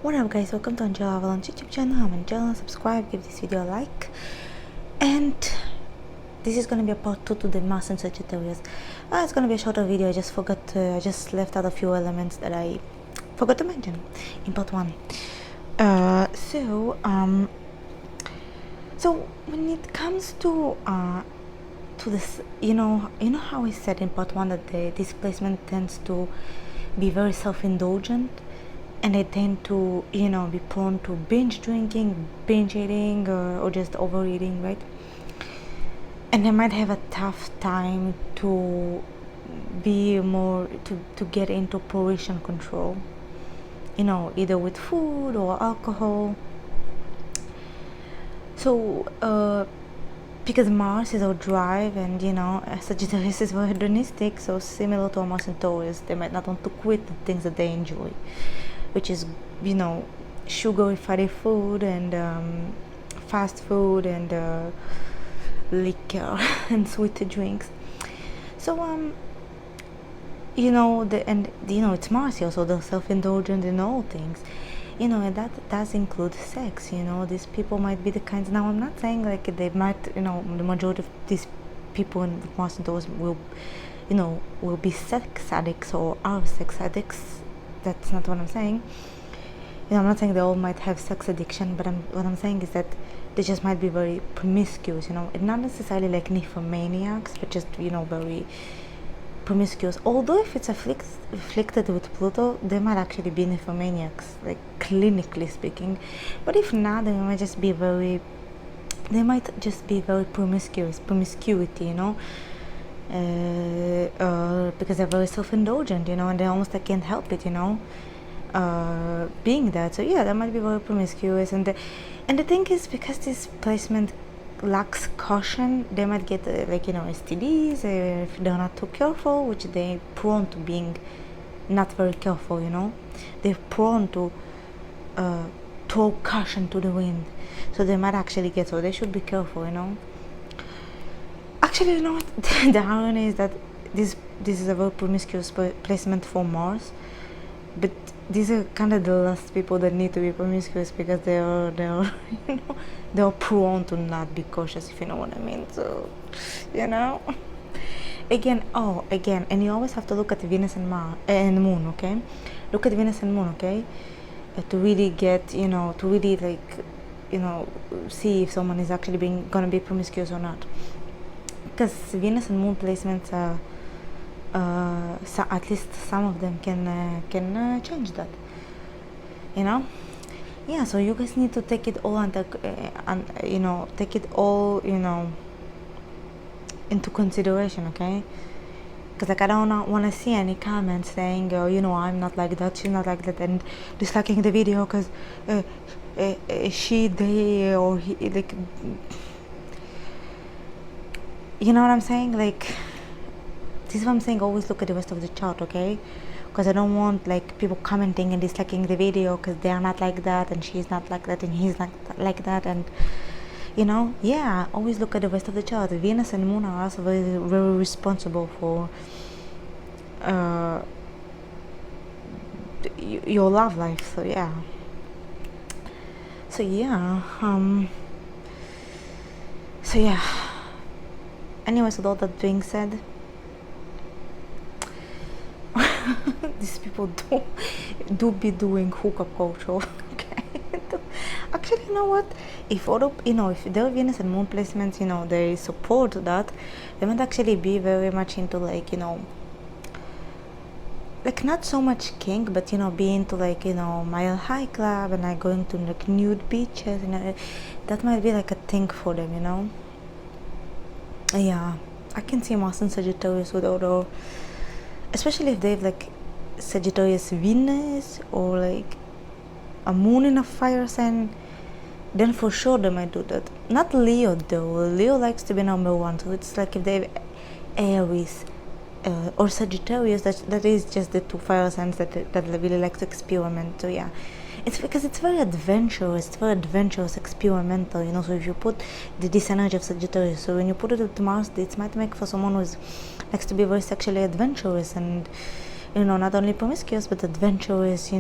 What up guys, welcome to angelasavalon YouTube channel. I'm Angela, subscribe, give this video a like. And this is gonna be a part 2 to the Mars and Sagittarius. It's gonna be a shorter video. I just left out a few elements that I forgot to mention in part 1. So when it comes to this, you know how I said in part 1 that the displacement tends to be very self-indulgent, and they tend to be prone to binge drinking, binge eating, or just overeating, right? And they might have a tough time to be more to get into portion control, either with food or alcohol. So because Mars is our drive, and Sagittarius is very hedonistic, so similar to Mars and Taurus, they might not want to quit the things that they enjoy, which is sugary fatty food and fast food and liquor and sweet drinks. So it's Mars here, so they're self-indulgent in all things, and that does include sex. These people might be the kinds. Now I'm not saying like they might, the majority of these people in Mars and Taurus will be sex addicts or are sex addicts. That's not what I'm saying. I'm not saying they all might have sex addiction, but what I'm saying is that they just might be very promiscuous, and not necessarily like nymphomaniacs, but just very promiscuous. Although if it's afflicted with Pluto, they might actually be nymphomaniacs, like clinically speaking. But if not, they might just be very promiscuity, because they're very self-indulgent, and they almost can't help it, being that. So yeah, that might be very promiscuous. And the thing is, because this placement lacks caution, they might get STDs if they're not too careful, which they're prone to being not very careful. They're prone to throw caution to the wind, so they might actually get, so they should be careful. Actually, what the irony is that this is a very promiscuous placement for Mars, but these are kind of the last people that need to be promiscuous, because they're they're prone to not be cautious, if you know what I mean. So again, and you always have to look at Venus and Mars and Moon, okay? Look at Venus and Moon, okay? To really get, to really see if someone is actually gonna be promiscuous or not. Because Venus and Moon placements are so at least some of them can change that, yeah. So you guys need to take it all take it all into consideration, okay? Because I don't want to see any comments saying I'm not like that, she's not like that, and disliking the video because she, they, or he, like, you know what I'm saying? Like, this is what I'm saying, always look at the rest of the chart, okay? Because I don't want people commenting and disliking the video because they are not like that, and she's not like that, and he's not like that, and yeah, always look at the rest of the chart. Venus and Moon are also very, very responsible for your love life. So yeah. Anyways, with all that being said, these people do be doing hookup culture, okay? Actually, you know what? If their Venus and Moon placements, they support that, they might actually be very much into not so much kink, but be into Mile High Club and going to nude beaches, that might be a thing for them, Yeah, I can see Mars and Sagittarius with other, especially if they have Sagittarius Venus or a moon in a fire sign, then for sure they might do that. Not Leo though. Leo likes to be number one, so it's if they have Aries or Sagittarius, that is just the two fire signs that really like to experiment. So yeah, it's because it's very adventurous, experimental, so if you put this energy of Sagittarius, so when you put it to Mars, it might make for someone who likes to be very sexually adventurous and not only promiscuous but adventurous,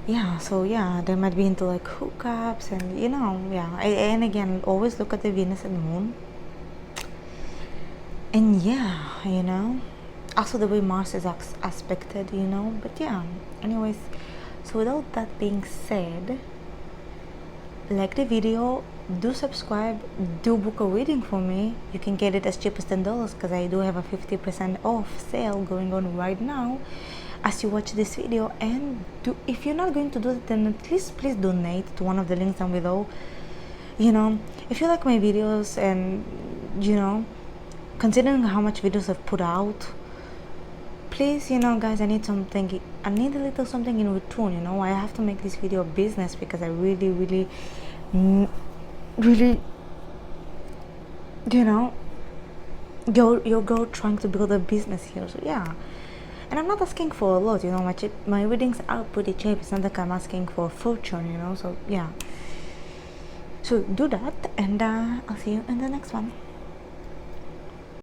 yeah, so yeah, they might be into like hookups and yeah. And again, always look at the Venus and Moon. And yeah, also the way Mars is aspected, but yeah, anyways, so with all that being said, like the video, do subscribe, do book a reading for me. You can get it as cheap as $10 because I do have a 50% off sale going on right now as you watch this video. And if you're not going to do it, then please donate to one of the links down below. If you like my videos, and considering how much videos I've put out, please, guys, I need a little something in return. I have to make this video a business because I really your girl trying to build a business here. So yeah, and I'm not asking for a lot. My readings are pretty cheap. It's not like I'm asking for a fortune. So yeah, so do that, and I'll see you in the next one.